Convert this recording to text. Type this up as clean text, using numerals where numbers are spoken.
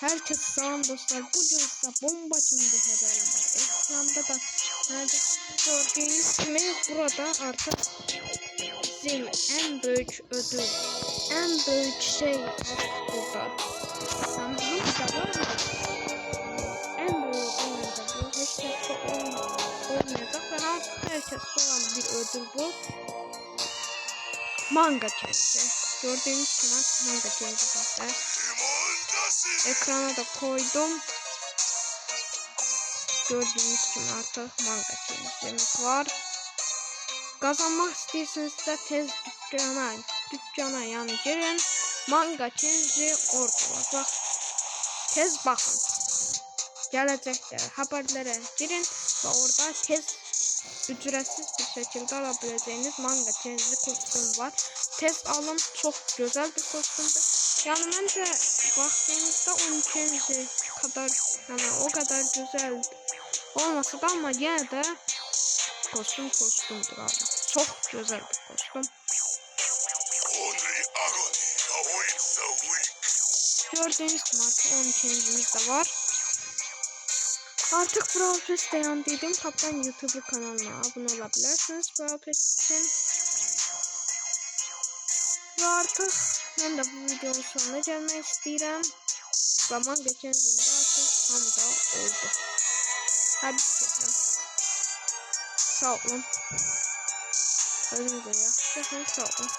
Herkes salam dostlar. Bugün size bomba gibi bir haberim var. Ekranda da nerede gördüğünüz gibi burada artık bizim en büyük ödül, en büyük şey burada. Sen bunu da var mı? En büyük ödül bu. Hiç de olmayacak ve artık herkes olan bir ödül bu. Manga challenge. Gördüğünüz gibi manga challenge bizde. Ekrana da koydum. Gördüğünüz gibi artık manga challenge'imiz var. Kazanmak istiyorsanız da tez dükkana yani girin. Manga challenge orada var. Bak. Tez bakın. Gelecekler haberlere girin ve orada tez ücretsiz bir şekilde alabileceğiniz manga challenge kostüm var. Tez alın, çok güzel bir kostümdür. Yani bence baktığınızda 12. kadar yani o kadar güzel olmasa da ama yine de kostümdür abi. Çok güzel bir kostüm. Gördüğünüz gibi artık 12.'miz de var. Artık Brawl Pass dayandıydım. Kaptan YouTube kanalına abone olabilirsiniz Brawl Pass için. Ve artık ben de bu videonun sonuna gelmek istedim. Zaman geçen günde artık tam da oldu. Hadi bakalım. Sağ olun. Özür dilerim. Sağ olun.